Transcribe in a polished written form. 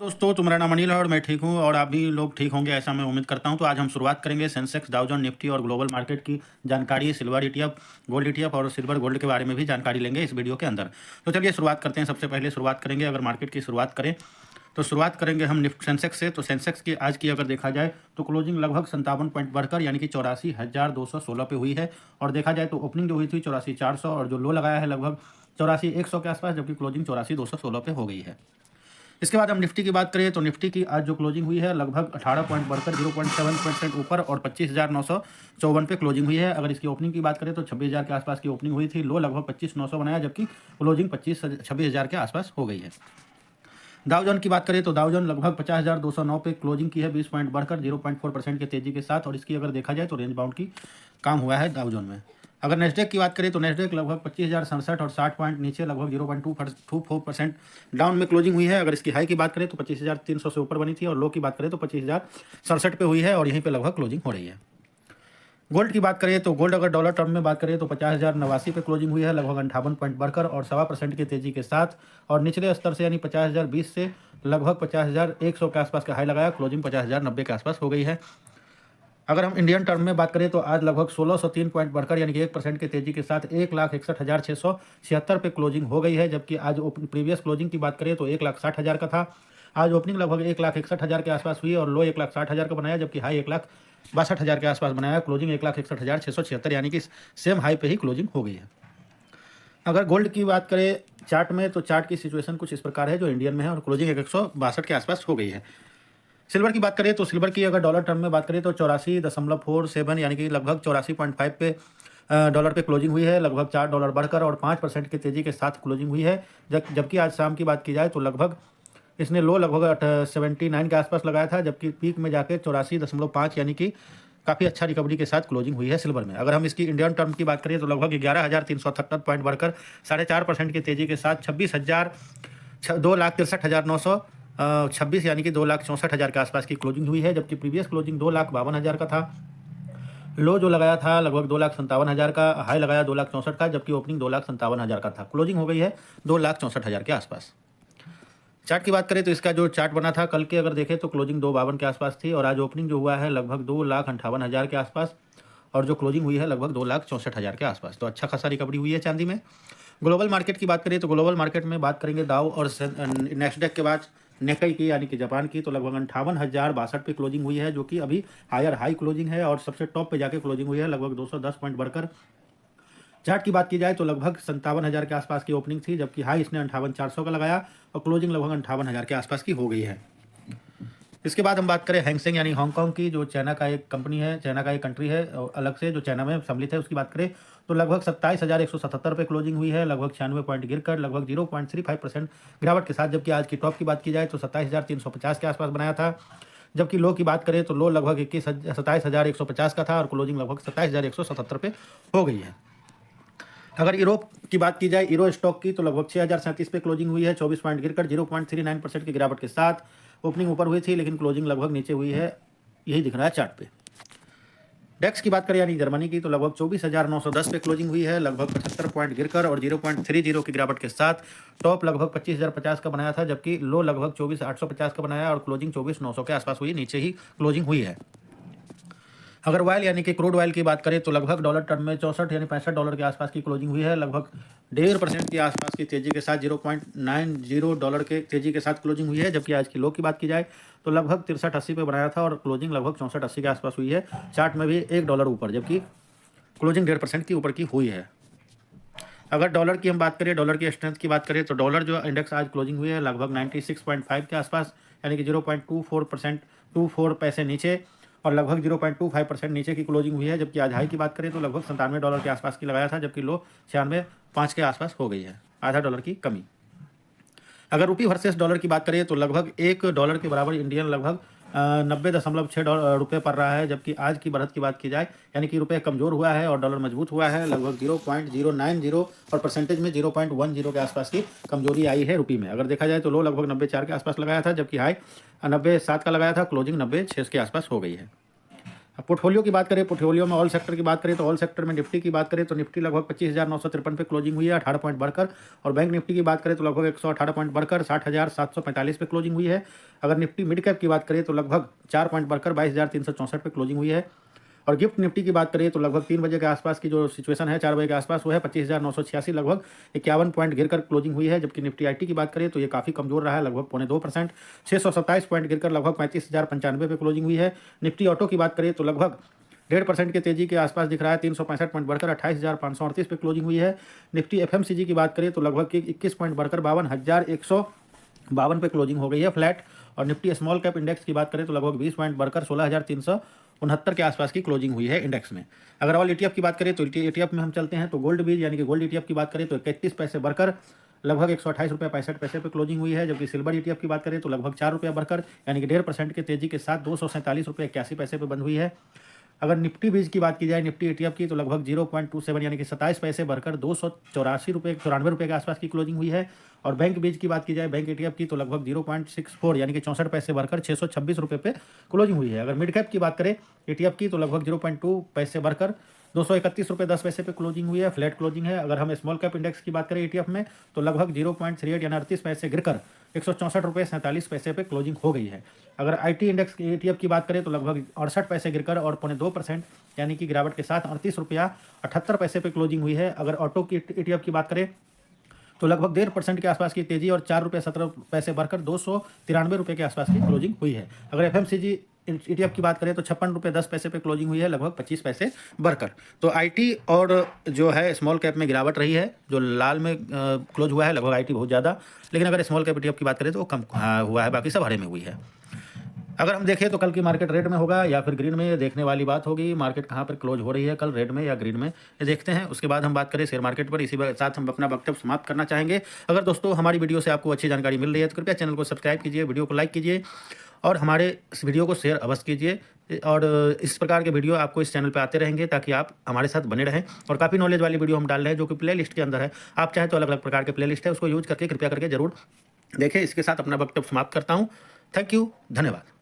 दोस्तों, तो मेरा नाम अनिल है और मैं ठीक हूँ और आप भी लोग ठीक होंगे ऐसा मैं उम्मीद करता हूँ। तो आज हम शुरुआत करेंगे सेंसेक्स, डाउ जोन्स, निफ्टी और ग्लोबल मार्केट की जानकारी, सिल्वर ईटीएफ, गोल्ड ईटीएफ और सिल्वर गोल्ड के बारे में भी जानकारी लेंगे इस वीडियो के अंदर। तो चलिए शुरुआत करते हैं। सबसे पहले शुरुआत करेंगे, अगर मार्केट की शुरुआत करें तो शुरुआत करेंगे हम निफ्ट सेंसेक्स से। तो सेंसेक्स की आज की अगर देखा जाए तो क्लोजिंग लगभग 57 पॉइंट बढ़कर यानी कि 84,216 पे हुई है। और देखा जाए तो ओपनिंग जो हुई थी 84,400 और जो लो लगाया है लगभग 84,100 के आसपास, जबकि क्लोजिंग 84,216 पे हो गई है। इसके बाद हम निफ्टी की बात करें तो निफ्टी की आज जो क्लोजिंग हुई है लगभग 18 पॉइंट बढ़कर 0.7% ऊपर और 25,954 पे क्लोजिंग हुई है। अगर इसकी ओपनिंग की बात करें तो 26,000 के आसपास की ओपनिंग हुई थी, लो लगभग 25,900 बनाया, जबकि क्लोजिंग 26,000 के आसपास हो गई है। डाउ जोन्स की बात करें तो डाउ जोन्स लगभग 50,209 पे क्लोजिंग की है, 20 पॉइंट बढ़कर 0.4% के तेजी के साथ, और इसकी अगर देखा जाए तो रेंज बाउंड की काम हुआ है डाउ जोन्स में। अगर नेस्डेक की बात करें तो नेस्डेक लगभग 25,067 और 60 पॉइंट नीचे लगभग 0.24% डाउन में क्लोजिंग हुई है। अगर इसकी हाई की बात करें तो 25,300 से ऊपर बनी थी और लो की बात करें तो 25,067 पे हुई है और यहीं पे लगभग क्लोजिंग हो रही है। गोल्ड की बात करें तो गोल्ड अगर डॉलर टर्म में बात करें तो 50,089 पे क्लोजिंग हुई है, लगभग 58 पॉइंट बढ़कर और 1.25% की तेजी के साथ, और निचले स्तर से यानी 50,020 से लगभग 50,100 के आसपास का हाई लगाया, क्लोजिंग 50,090 के आसपास हो गई है। अगर हम इंडियन टर्म में बात करें तो आज लगभग 1603 पॉइंट बढ़कर यानी कि 1% की तेजी के साथ 1,61,676 पे क्लोजिंग हो गई है, जबकि आज प्रीवियस क्लोजिंग की बात करें तो 1,60,000 का था। आज ओपनिंग लगभग 1,61,000 के आसपास हुई और लो 1,60,000 का बनाया, जबकि हाई 1,62,000 के आसपास बनाया, क्लोजिंग 1,61,676 यानी कि सेम हाई पे ही क्लोजिंग हो गई है। अगर गोल्ड की बात करें चार्ट में तो चार्ट की सिचुएशन कुछ इस प्रकार है जो इंडियन में है और क्लोजिंग 162 के आसपास हो गई है। सिल्वर की बात करें तो सिल्वर की अगर डॉलर टर्म में बात करें तो 84.47 यानी कि लगभग 84.5 पे डॉलर पे क्लोजिंग हुई है, लगभग $4 बढ़कर और 5% की तेजी के साथ क्लोजिंग हुई है। जबकि आज शाम की बात की जाए तो लगभग इसने लो लगभग 79 के आसपास लगाया था, जबकि पीक में जाके 84.5 यानी कि काफ़ी अच्छा रिकवरी के साथ क्लोजिंग हुई है सिल्वर में। अगर हम इसकी इंडियन टर्म की बात करें तो लगभग 11,378 पॉइंट बढ़कर 4.5% की तेजी के साथ 2,63,926 यानी कि 2,64,000 के आसपास की क्लोजिंग हुई है, जबकि प्रीवियस क्लोजिंग 2,52,000 का था। लो जो लगाया था लगभग 2,57,000 का, हाई लगाया 2,64,000 का, जबकि ओपनिंग 2,57,000 का था, क्लोजिंग हो गई है 2,64,000 के आसपास। चार्ट की बात करें तो इसका जो चार्ट बना था कल के अगर देखें तो क्लोजिंग 2,52 के आसपास थी और आज ओपनिंग जो हुआ है लगभग 2,58,000 के आसपास और जो क्लोजिंग हुई है लगभग 2,64,000 के आसपास। तो अच्छा खासा रिकवरी हुई है चांदी में। ग्लोबल मार्केट की बात करें तो ग्लोबल मार्केट में बात करेंगे दाव और नेस्डेक के बाद नेकाई की यानी कि जापान की, तो लगभग 58,062 पे क्लोजिंग हुई है, जो कि अभी हायर हाई क्लोजिंग है और सबसे टॉप पे जाके क्लोजिंग हुई है लगभग 210 पॉइंट बढ़कर। चार्ट की बात की जाए तो लगभग 57,000 के आसपास की ओपनिंग थी, जबकि हाई इसने 58,400 का लगाया और क्लोजिंग लगभग 58,000 के आसपास की हो गई है। इसके बाद हम बात करें हैंगसेंग यानी हांगकांग की, जो चाइना का एक कंपनी है, चाइना का एक कंट्री है अलग से जो चाइना में सम्मिलित है, उसकी बात करें तो लगभग 27,177 पे क्लोजिंग हुई है, लगभग 96 पॉइंट गिरकर लगभग 0.35% गिरावट के साथ। जबकि आज की टॉप की बात की जाए तो 27,350 के आसपास बनाया था, जबकि लो की बात करें तो लो लगभग 27,150 का था और क्लोजिंग लगभग 27,177 पे हो गई है। अगर यूरोप की बात की जाए, यूरो स्टॉक की, तो लगभग 6,037 पे क्लोजिंग हुई है, 24 पॉइंट गिरकर 0.39% की गिरावट के साथ। ओपनिंग ऊपर हुई थी लेकिन क्लोजिंग लगभग नीचे हुई है, यही दिख रहा है चार्ट पे। डेक्स की बात करें यानी जर्मनी की, तो लगभग 24,910 पे क्लोजिंग हुई है, लगभग 75 पॉइंट गिरकर और 0.30 की गिरावट के साथ। टॉप लगभग 25,050 का बनाया था, जबकि लो लगभग 24,850 का बनाया और क्लोजिंग 24,900 के आसपास हुई, नीचे ही क्लोजिंग हुई है। अगर ऑयल यानी कि क्रूड ऑयल की बात करें तो लगभग डॉलर टर्म में 64 यानी $65 के आसपास की क्लोजिंग हुई है, लगभग 1.5% के आसपास की तेजी के साथ $0.90 के तेजी के साथ क्लोजिंग हुई है। जबकि आज की लो की बात की जाए तो लगभग 63.80 पे बनाया था और क्लोजिंग लगभग 64.80 के आसपास हुई है, चार्ट में भी $1 ऊपर, जबकि क्लोजिंग 1.5% की ऊपर की हुई है। अगर डॉलर की हम बात करें, डॉलर की स्ट्रेंथ की बात करें तो डॉलर जो इंडेक्स आज क्लोजिंग हुई है लगभग 96.5 के आसपास, यानी कि 0.24 पैसे नीचे और लगभग 0.25% नीचे की क्लोजिंग हुई है। जबकि आज हाई की बात करें तो लगभग $97 के आसपास की लगाया था, जबकि लो 96.5 के आसपास हो गई है, आधा डॉलर की कमी। अगर रुपी वर्सेस डॉलर की बात करें तो लगभग $1 के बराबर इंडियन लगभग 90.6 रुपये पड़ रहा है, जबकि आज की बढ़त की बात की जाए यानी कि रुपये कमज़ोर हुआ है और डॉलर मजबूत हुआ है, लगभग 0.090 और परसेंटेज में 0.10 के आसपास की कमजोरी आई है रुपी में। अगर देखा जाए तो लो लगभग 94 के आसपास लगाया था, जबकि हाई 97 का लगाया था, क्लोजिंग 96 के आसपास हो गई है। अब पोर्टफोलियो की बात करें, पोर्टफोलियो में ऑल सेक्टर की बात करें तो ऑल सेक्टर में निफ्टी की बात करें तो निफ्टी लगभग 25,953 पे क्लोजिंग हुई है, 18 पॉइंट बढ़कर। और बैंक निफ्टी की बात करें तो लगभग 118 पॉइंट बढ़कर 60,745 पे क्लोजिंग हुई है। अगर निफ्टी मिड कैप की बात करें तो लगभग 4 पॉइंट बढ़कर 22,364 पे क्लोजिंग हुई है। और गिफ्ट निफ्टी की बात करें तो लगभग 3 बजे के आसपास की जो सिचुएशन है, 4 बजे के आसपास, वो है 25,986, लगभग 51 पॉइंट गिरकर क्लोजिंग हुई है। जबकि निफ्टी आईटी की बात करें तो ये काफ़ी कमजोर रहा है, लगभग 0.2%, 627 पॉइंट गिरकर लगभग 35,095 पे क्लोजिंग हुई है। निफ्टी ऑटो की बात करें तो लगभग 1.5% की तेजी के आसपास दिख रहा है, 365 पॉइंट बढ़कर 28,538 पे क्लोजिंग हुई है। निफ्टी एफएमसीजी की बात करें तो लगभग 21 पॉइंट बढ़कर 52,152 पे क्लोजिंग हो गई है, फ्लैट। और निफ्टी स्मॉल कैप इंडेक्स की बात करें तो लगभग 20 पॉइंट बढ़कर 16,369 के आसपास की क्लोजिंग हुई है इंडेक्स में। अगर ऑल ईटीएफ की बात करें तो ईटीएफ में हम चलते हैं तो गोल्ड बीज यानी कि गोल्ड ईटीएफ की बात करें तो 31 पैसे बढ़कर लगभग 128 रुपये 65 पैसे पे क्लोजिंग हुई है। जबकि सिल्वर ईटीएफ की बात करें तो लगभग 4 रुपये बढ़कर यानी कि 1.5% के तेजी के साथ 247 रुपये 81 पैसे पे बंद हुई है। अगर निफ्टी बीज की बात की जाए, निफ्टी एटीएफ की, तो लगभग 0.27 यानी कि 27 पैसे बढ़कर 294 रुपये के आसपास की क्लोजिंग हुई है। और बैंक बीज की बात की जाए, बैंक एटीएफ की, तो लगभग 0.64 यानी कि 64 पैसे बढ़कर 626 रुपये पे क्लोजिंग हुई है। अगर मिड कैप की बात करें एटीएफ की, तो लगभग 0.2 पैसे बढ़कर 231 रुपये 10 पैसे पे क्लोजिंग हुई है, फ्लैट क्लोजिंग है। अगर हम स्मॉल कैप इंडेक्स की बात करें एटीएफ में, तो लगभग 0.38 यानी 38 पैसे गिरकर 164 रुपये 47 पैसे पे क्लोजिंग हो गई है। अगर आईटी इंडेक्स एटीएफ की बात करें तो लगभग 68 पैसे गिरकर और 0.2% यानी कि गिरावट के साथ 38 रुपया 78 पैसे पे क्लोजिंग हुई है। अगर ऑटो की एटीएफ की बात करें तो लगभग 1.5% के आसपास की तेजी और 4 रुपये 17 पैसे बढ़कर 293 रुपये के आसपास की क्लोजिंग हुई है। अगर एफएमसीजी ईटीएफ की बात करें तो 56 रुपये 10 पैसे पे क्लोजिंग हुई है, लगभग 25 पैसे बढ़कर। तो आईटी और जो है स्मॉल कैप में गिरावट रही है, जो लाल में क्लोज हुआ है लगभग आईटी बहुत ज़्यादा, लेकिन अगर स्मॉल कैप ईटीएफ की बात करें तो वो कम हुआ है, बाकी सब हरे में हुई है। अगर हम देखें तो कल की मार्केट रेड में होगा या फिर ग्रीन में, ये देखने वाली बात होगी। मार्केट कहाँ पर क्लोज हो रही है कल, रेड में या ग्रीन में, ये देखते हैं। उसके बाद हम बात करें शेयर मार्केट पर। इसी के साथ हम अपना वक्तव्य समाप्त करना चाहेंगे। अगर दोस्तों हमारी वीडियो से आपको अच्छी जानकारी मिल रही है तो कृपया चैनल को सब्सक्राइब कीजिए, वीडियो को लाइक कीजिए और हमारे इस वीडियो को शेयर अवश्य कीजिए। और इस प्रकार के वीडियो आपको इस चैनल पर आते रहेंगे ताकि आप हमारे साथ बने रहें। और काफ़ी नॉलेज वाली वीडियो हम डाल रहे हैं जो कि प्ले लिस्ट के अंदर है। आप चाहें तो अलग अलग प्रकार के प्ले लिस्ट है, उसको यूज करके कृपया करके जरूर देखें। इसके साथ अपना वक्तव्य समाप्त करता हूँ। थैंक यू, धन्यवाद।